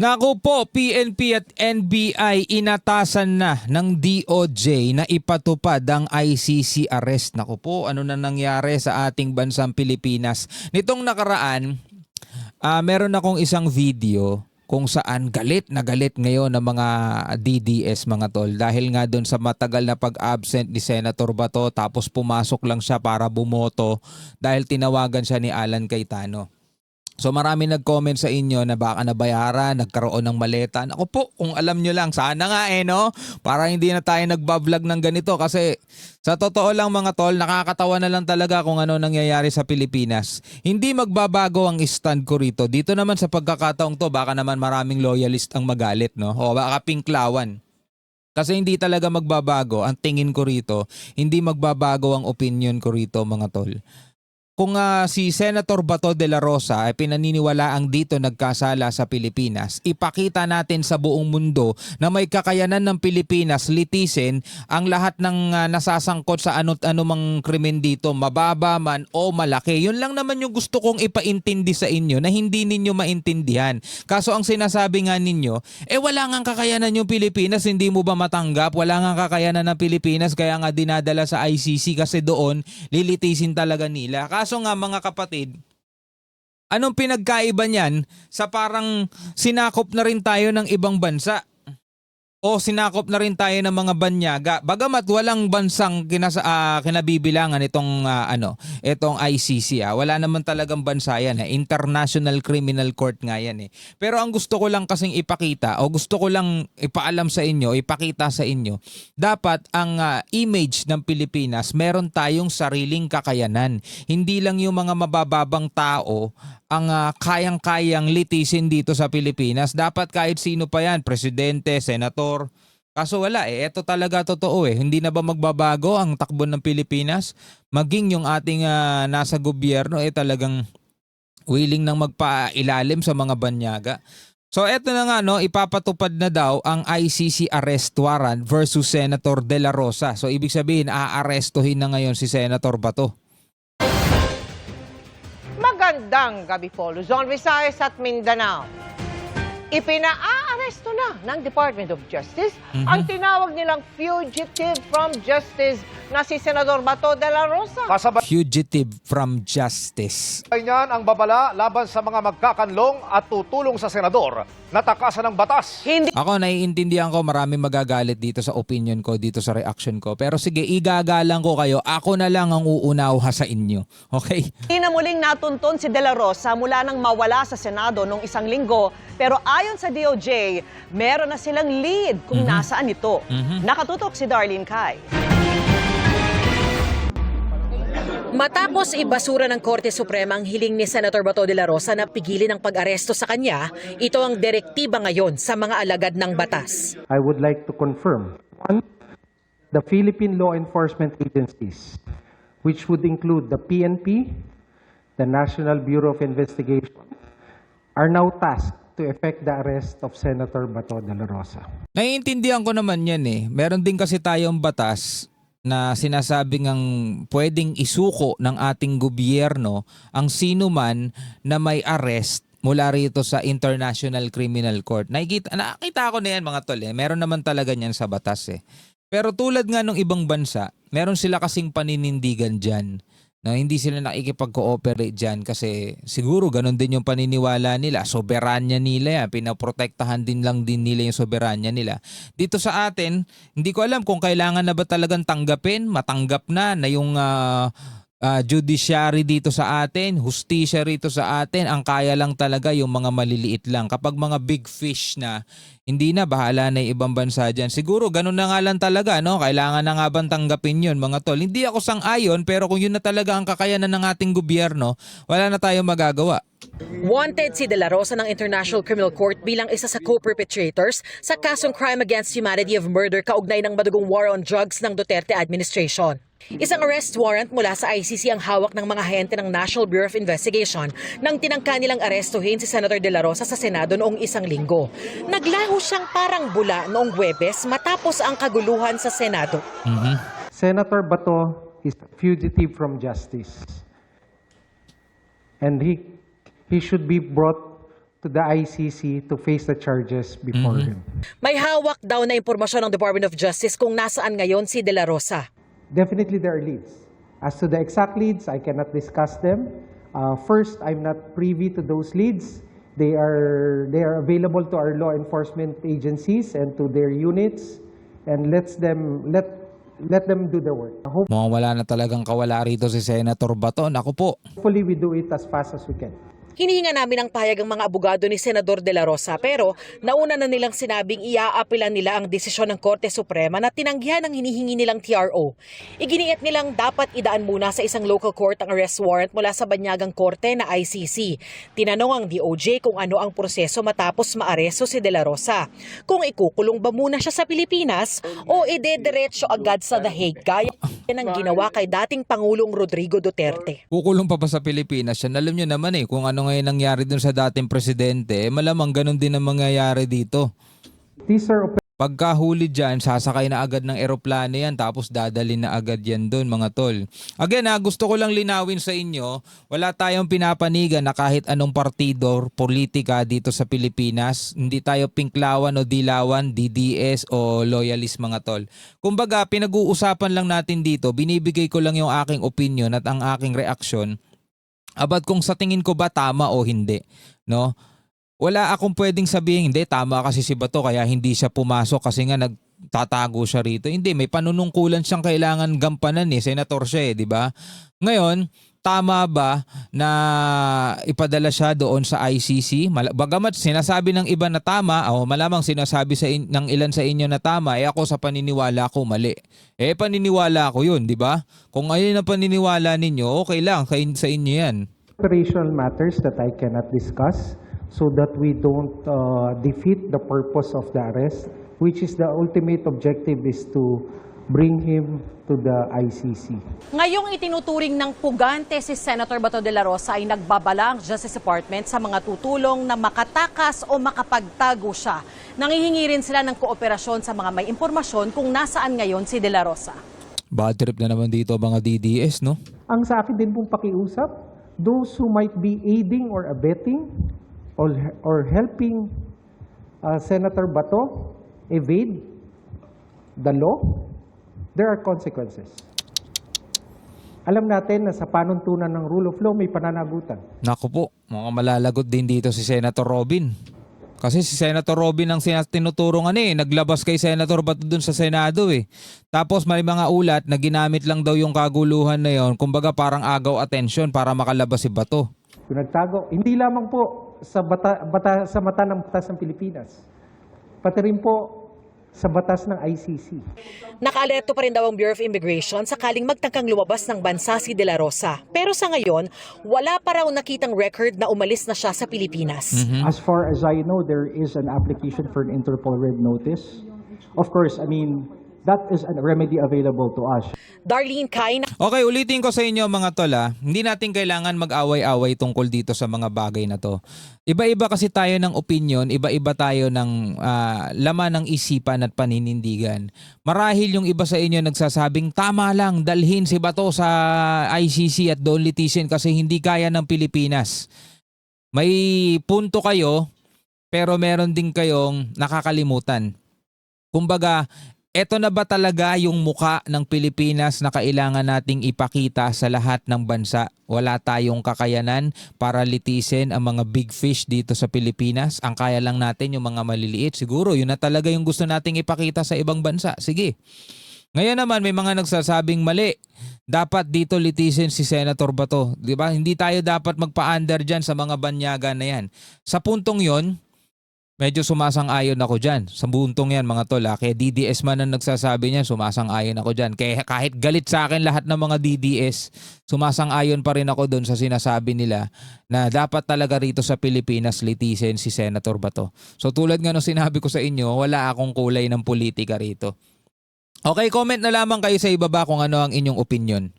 Naku po, PNP at NBI inatasan na ng DOJ na ipatupad ang ICC arrest. Naku po, ano na nangyari sa ating bansang Pilipinas? Nitong nakaraan, meron akong isang video kung saan galit na galit ngayon ng mga DDS mga tol. Dahil nga doon sa matagal na pag-absent ni Senator Bato, tapos pumasok lang siya para bumoto dahil tinawagan siya ni Alan Cayetano. So marami nag-comment sa inyo na baka nabayaran, nagkaroon ng maleta. Ako po, kung alam nyo lang, sana nga no? Para hindi na tayo nagbablog ng ganito kasi sa totoo lang mga tol, nakakatawa na lang talaga kung ano nangyayari sa Pilipinas. Hindi magbabago ang stand ko rito. Dito naman sa pagkakataong to, baka naman maraming loyalist ang magalit, no? O baka pinklawan. Kasi hindi talaga magbabago ang tingin ko rito. Hindi magbabago ang opinion ko rito mga tol. Kung si Senator Bato de la Rosa ay pinaniniwalaang dito nagkasala sa Pilipinas, ipakita natin sa buong mundo na may kakayanan ng Pilipinas litisin ang lahat ng nasasangkot sa anumang krimen dito, mababa man o malaki. Yun lang naman yung gusto kong ipaintindi sa inyo na hindi ninyo maintindihan. Kaso ang sinasabi nga ninyo, wala ngang kakayanan yung Pilipinas, hindi mo ba matanggap? Wala ngang kakayanan ng Pilipinas kaya nga dinadala sa ICC kasi doon lilitisin talaga nila. Kaso nga mga kapatid, anong pinagkaiba niyan sa parang sinakop na rin tayo ng ibang bansa o sinakop na rin tayo ng mga banyaga? Bagamat walang bansang kinabibilangan itong ICC. Wala naman talagang bansa yan. International Criminal Court nga yan. Pero ang gusto ko lang kasing ipakita o gusto ko lang ipaalam sa inyo, ipakita sa inyo, dapat ang image ng Pilipinas, meron tayong sariling kakayanan. Hindi lang yung mga mabababang tao ang kayang-kayang litisin dito sa Pilipinas. Dapat kahit sino pa yan, presidente, senator. Kaso wala ito talaga totoo Hindi na ba magbabago ang takbo ng Pilipinas? Maging yung ating nasa gobyerno talagang willing nang magpailalim sa mga banyaga. So eto na nga ipapatupad na daw ang ICC arrest warrant versus Senator De La Rosa. So ibig sabihin aarestuhin na ngayon si Senator Bato. Magandang gabi po, Luzon, Visayas at Mindanao. Ipinaaresto na ng Department of Justice ang tinawag nilang fugitive from justice na si Senador Bato de la Rosa. Fugitive from justice. Niyan ang babala laban sa mga magkakanlong at tutulong sa senador na takasan ng batas. Ako naiintindihan ko marami magagalit dito sa opinion ko, dito sa reaction ko. Pero sige, igagalang ko kayo. Ako na lang ang uunawa sa inyo. Okay? Hindi na muling natunton si De La Rosa mula nang mawala sa Senado noong isang linggo. Pero ayon sa DOJ, meron na silang lead kung nasaan ito. Nakatutok si Darlene Kai. Matapos ibasura ng Korte Suprema ang hiling ni Senator Bato de la Rosa na pigilin ang pag-aresto sa kanya, ito ang direktiba ngayon sa mga alagad ng batas. I would like to confirm, one, the Philippine law enforcement agencies, which would include the PNP, the National Bureau of Investigation, are now tasked to effect the arrest of Senator Bato de la Rosa. Naiintindihan ko naman yan Meron din kasi tayong batas na sinasabing ang pwedeng isuko ng ating gobyerno ang sino man na may arrest mula rito sa International Criminal Court. Nakita ko na yan mga tol Meron naman talaga yan sa batas Pero tulad nga ng ibang bansa, meron sila kasing paninindigan dyan. No, hindi sila nakikipag-cooperate dyan kasi siguro ganun din yung paniniwala nila. Soberanya nila yan. Pinaprotektahan din nila yung soberanya nila. Dito sa atin, hindi ko alam kung kailangan na ba talagang matanggap na yung judiciary dito sa atin, hustisya rito sa atin. Ang kaya lang talaga yung mga maliliit lang. Kapag mga big fish na, hindi na, bahala na yung ibang bansa dyan. Siguro ganun na nga lang talaga, Kailangan na nga bang tanggapin yun, mga tol? Hindi ako sang-ayon, pero kung yun na talaga ang kakayanan ng ating gobyerno, wala na tayong magagawa. Wanted si De La Rosa ng International Criminal Court bilang isa sa co-perpetrators sa kasong crime against humanity of murder kaugnay ng madugong war on drugs ng Duterte administration. Isang arrest warrant mula sa ICC ang hawak ng mga ahente ng National Bureau of Investigation nang tinangka nilang arestuhin si Senator De La Rosa sa Senado noong isang linggo. Naglaho siyang parang bula noong Huwebes matapos ang kaguluhan sa Senado. Senator Bato is a fugitive from justice. And he should be brought to the ICC to face the charges before him. May hawak daw na impormasyon ng Department of Justice kung nasaan ngayon si De La Rosa. Definitely there are leads. As to the exact leads, I cannot discuss them. First, I'm not privy to those leads. They are available to our law enforcement agencies and to their units, and let them do their work. Mukhang wala na talagang kawala rito si Senator Bato. Naku po. Hopefully, we do it as fast as we can. Hinihinga namin ang pahayag ng mga abogado ni Senador De La Rosa pero nauna na nilang sinabing iaapilan nila ang desisyon ng Korte Suprema na tinanggihan ang hinihingi nilang TRO. Iginiit nilang dapat idaan muna sa isang local court ang arrest warrant mula sa banyagang korte na ICC. Tinanong ang DOJ kung ano ang proseso matapos maaresto si De La Rosa. Kung ikukulong ba muna siya sa Pilipinas o idediretso agad sa The Hague gaya ng ginawa kay dating Pangulong Rodrigo Duterte. Kukulong pa ba sa Pilipinas yan? Alam nyo naman kung ano ngayon nangyari dun sa dating presidente, malamang ganun din ang mangyayari dito. These are Pagkahuli dyan, sasakay na agad ng eroplano yan tapos dadalhin na agad yan doon mga tol. Again gusto ko lang linawin sa inyo, wala tayong pinapanigan na kahit anong partido, politika dito sa Pilipinas. Hindi tayo pinklawan o dilawan, DDS o loyalist mga tol. Kumbaga, pinag-uusapan lang natin dito, binibigay ko lang yung aking opinion at ang aking reaksyon about kung sa tingin ko ba tama o hindi, no? Wala akong pwedeng sabihin, hindi, tama kasi si Bato kaya hindi siya pumasok kasi nga nagtatago siya rito. Hindi, may panunungkulan siyang kailangan gampanan senator siya di ba? Ngayon, tama ba na ipadala siya doon sa ICC? Bagamat sinasabi ng iba na tama, o malamang sinasabi ng ilan sa inyo na tama, ako sa paniniwala ko mali. Paniniwala ko yun, di ba? Kung ayun ang paniniwala ninyo, okay lang, sa inyo yan. operational matters that I cannot discuss so that we don't defeat the purpose of the arrest, which is the ultimate objective is to bring him to the ICC. Ngayong itinuturing ng pugante si Senator Bato de la Rosa ay nagbabala ang Justice Department sa mga tutulong na makatakas o makapagtago siya. Nangihingi rin sila ng kooperasyon sa mga may impormasyon kung nasaan ngayon si de la Rosa. Bad trip na naman dito mga DDS, no? Ang sa akin din pong pakiusap, those who might be aiding or abetting or helping Senator Bato evade the law, there are consequences. Alam natin na sa panuntunan ng rule of law may pananagutan. Naku po, mukhang malalagot din dito si Senator Robin. Kasi si Senator Robin ang tinuturungan naglabas kay Senator Bato dun sa Senado Tapos may mga ulat na ginamit lang daw yung kaguluhan na yon, kumbaga parang agaw atensyon para makalabas si Bato. Yung nagtago, hindi lamang po sa mata ng batas ng Pilipinas, pati rin po sa batas ng ICC. Nakaalerto pa rin daw ang Bureau of Immigration sakaling magtangkang lumabas ng bansa si De La Rosa. Pero sa ngayon, wala pa raw nakitang record na umalis na siya sa Pilipinas. As far as I know, there is an application for an Interpol Red Notice. Of course, I mean, that is a remedy available to us. Darlene Kai. Okay, ulitin ko sa inyo mga tol hindi natin kailangan mag-away-away tungkol dito sa mga bagay na to. Iba-iba kasi tayo ng opinion, iba-iba tayo ng laman ng isipan at paninindigan. Marahil yung iba sa inyo nagsasabing tama lang, dalhin si Bato sa ICC at doon litisin kasi hindi kaya ng Pilipinas. May punto kayo, pero meron din kayong nakakalimutan. Kumbaga, eto na ba talaga yung muka ng Pilipinas na kailangan nating ipakita sa lahat ng bansa? Wala tayong kakayanan para litisin ang mga big fish dito sa Pilipinas. Ang kaya lang natin yung mga maliliit. Siguro yun na talaga yung gusto nating ipakita sa ibang bansa. Sige. Ngayon naman may mga nagsasabing mali. Dapat dito litisin si Senator Bato. Diba? Hindi tayo dapat magpa-under dyan sa mga banyaga na yan. Sa puntong yon, medyo sumasang-ayon ako dyan. Sa buntong yan mga tol. Kaya DDS man ang nagsasabi niyan, sumasang-ayon ako dyan. Kaya kahit galit sa akin lahat ng mga DDS, sumasang-ayon pa rin ako doon sa sinasabi nila na dapat talaga rito sa Pilipinas litisin si Senator Bato. So tulad nga nung sinabi ko sa inyo, wala akong kulay ng politika rito. Okay, comment na lamang kayo sa ibaba kung ano ang inyong opinion.